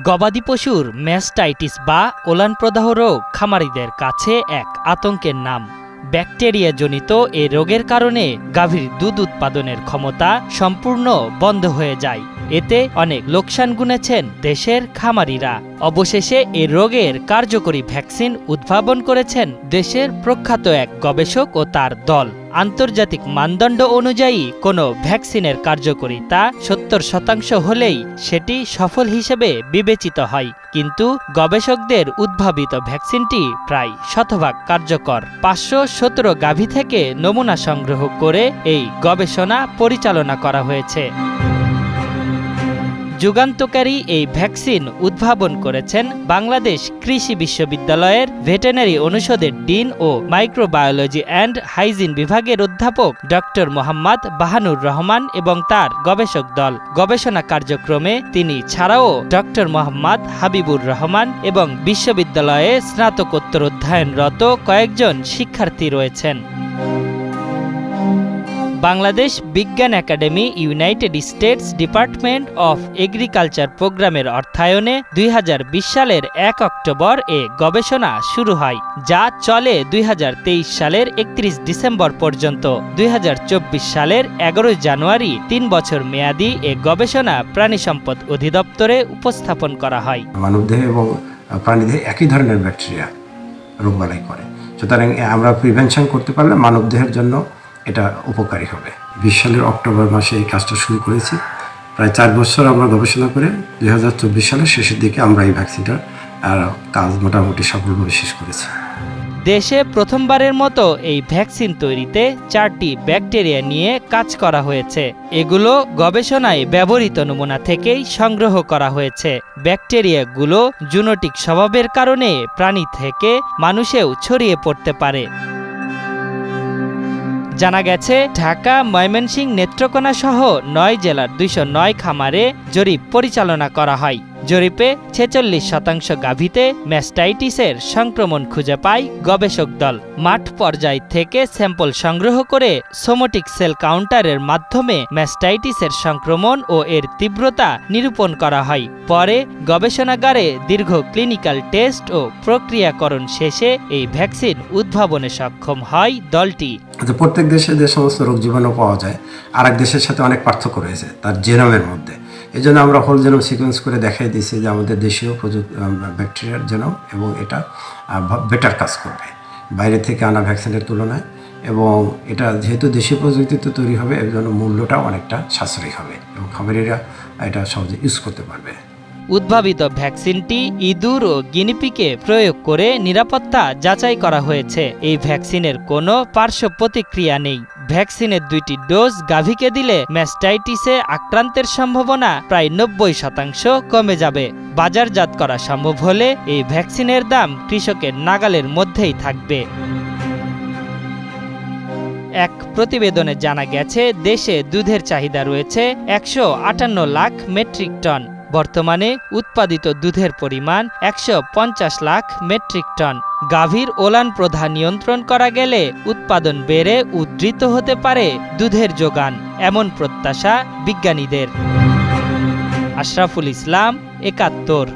গবাদি পশুর ম্যাস্টাইটিস বা ওলান প্রদাহ রোগ খামারিদের কাছে এক আতঙ্কের নাম। ব্যাকটেরিয়াজনিত এ রোগের কারণে গাভীর দুধ উৎপাদনের ক্ষমতা সম্পূর্ণ বন্ধ হয়ে যায়। এতে অনেক লোকসান গুনেছেন দেশের খামারিরা। অবশেষে এ রোগের কার্যকরী ভ্যাকসিন উদ্ভাবন করেছেন দেশের প্রখ্যাত এক গবেষক ও তার দল। আন্তর্জাতিক মানদণ্ড অনুযায়ী কোনো ভ্যাকসিনের কার্যকারিতা 70% হলেই সেটি সফল হিসেবে বিবেচিত হয়। কিন্তু গবেষকদের উদ্ভাবিত ভ্যাকসিনটি প্রায় শতভাগ কার্যকর। 517 গাভী থেকে নমুনা সংগ্রহ করে এই গবেষণা পরিচালনা করা হয়েছে। যুগান্তকারী এই ভ্যাকসিন উদ্ভাবন করেছেন বাংলাদেশ কৃষি বিশ্ববিদ্যালয়ের ভেটেরিনারি অনুষদের ডিন ও মাইক্রোবায়োলজি অ্যান্ড হাইজিন বিভাগের অধ্যাপক ডক্টর মোহাম্মদ বাহানুর রহমান এবং তার গবেষক দল। গবেষণা কার্যক্রমে তিনি ছাড়াও ডক্টর মোহাম্মদ হাবিবুর রহমান এবং বিশ্ববিদ্যালয়ে স্নাতকোত্তর অধ্যয়নরত কয়েকজন শিক্ষার্থী রয়েছেন। বাংলাদেশ বিজ্ঞান academy United states department of agriculture প্রোগ্রামের অর্থায়নে 2020 সালের 1 অক্টোবর এ গবেষণা শুরু হয়, যা চলে 2023 সালের 31 ডিসেম্বর পর্যন্ত। 2024 সালের 11 জানুয়ারি 3 বছর মেয়াদী এ গবেষণা প্রাণী সম্পদ অধিদপ্তরে উপস্থাপন করা হয়। মানবদেহে এবং প্রাণীদেহে একই ধরনের ব্যাকটেরিয়া রোগবালাই করে, সুতরাং আমরা প্রিভেনশন করতে পারলে মানবদেহের জন্য এটা উপকারী হবে। 20 সালের অক্টোবর মাসে এই কাজটা শুরু করেছি। প্রায় 4 বছর আমরা গবেষণা করে 2024 সালের শেষের দিকে আমরা এই ভ্যাকসিনটার কাজ মোটামুটি সফলভাবে শেষ করেছি। দেশে প্রথমবারের মতো এই ভ্যাকসিন তৈরিতে 4টি ব্যাকটেরিয়া নিয়ে কাজ করা হয়েছে। এগুলো গবেষণায় ব্যবহৃত নমুনা থেকেই সংগ্রহ করা হয়েছে। ব্যাকটেরিয়াগুলো জুনোটিক স্বভাবের কারণে প্রাণী থেকে মানুষেও ছড়িয়ে পড়তে পারে। জানা গেছে, ঢাকা, ময়মনসিংহ, নেত্রকোনা সহ 9 জেলার 209 খামারে জরিপ পরিচালনা করা হয়। জরিপে 46% গাভীতে ম্যাস্টাইটিসের সংক্রমণ খুঁজে পায় গবেষক দল। মাঠ পর্যায় থেকে স্যাম্পল সংগ্রহ করে সোমেটিক সেল কাউন্টারের মাধ্যমে ম্যাস্টাইটিসের সংক্রমণ ও এর তীব্রতা নিরূপণ করা হয়। পরে গবেষণাগারে দীর্ঘ ক্লিনিক্যাল টেস্ট ও প্রক্রিয়াকরণ শেষে এই ভ্যাকসিন উদ্ভাবনে সক্ষম হয় দলটি। প্রত্যেক দেশে যে সমস্ত রোগ জীবাণু পাওয়া যায়, আরেক দেশের সাথে অনেক পার্থক্য রয়েছে তার জেনোমের মধ্যে। এই জন্য আমরা হোল জেনোম সিকোয়েন্স করে দেখাই দিয়েছি যে আমাদের দেশীয় ব্যাকটেরিয়ার জেনোম এবং এটা বেটার কাজ করবে বাইরে থেকে আনা ভ্যাকসিনের তুলনায়, এবং এটা যেহেতু দেশীয় প্রযুক্তিতে তৈরি হবে এর জন্য মূল্যটাও অনেকটা সাশ্রয়ী হবে এবং খামারিরা এটা সহজে ইউজ করতে পারবে। উদ্ভাবিত ভ্যাকসিনটি ইঁদুর ও গিনিপিগে প্রয়োগ করে নিরাপত্তা যাচাই করা হয়েছে। এই ভ্যাকসিনের কোনো পার্শ্ব প্রতিক্রিয়া নেই। ভ্যাকসিনের 2টি ডোজ গাভীকে দিলে ম্যাস্টাইটিসে আক্রান্তের সম্ভাবনা প্রায় 90% কমে যাবে। বাজারজাত করা সম্ভব হলে এই ভ্যাকসিনের দাম কৃষকের নাগালের মধ্যেই থাকবে। এক প্রতিবেদনে জানা গেছে, দেশে দুধের চাহিদা রয়েছে 158 লাখ মেট্রিক টন। বর্তমানে উৎপাদিত দুধের পরিমাণ 150 লাখ মেট্রিক টন। গাভীর ওলান প্রদাহ নিয়ন্ত্রণ করা গেলে উৎপাদন বেড়ে উদ্ধৃত হতে পারে দুধের যোগান, এমন প্রত্যাশা বিজ্ঞানীদের। আশরাফুল ইসলাম, 71।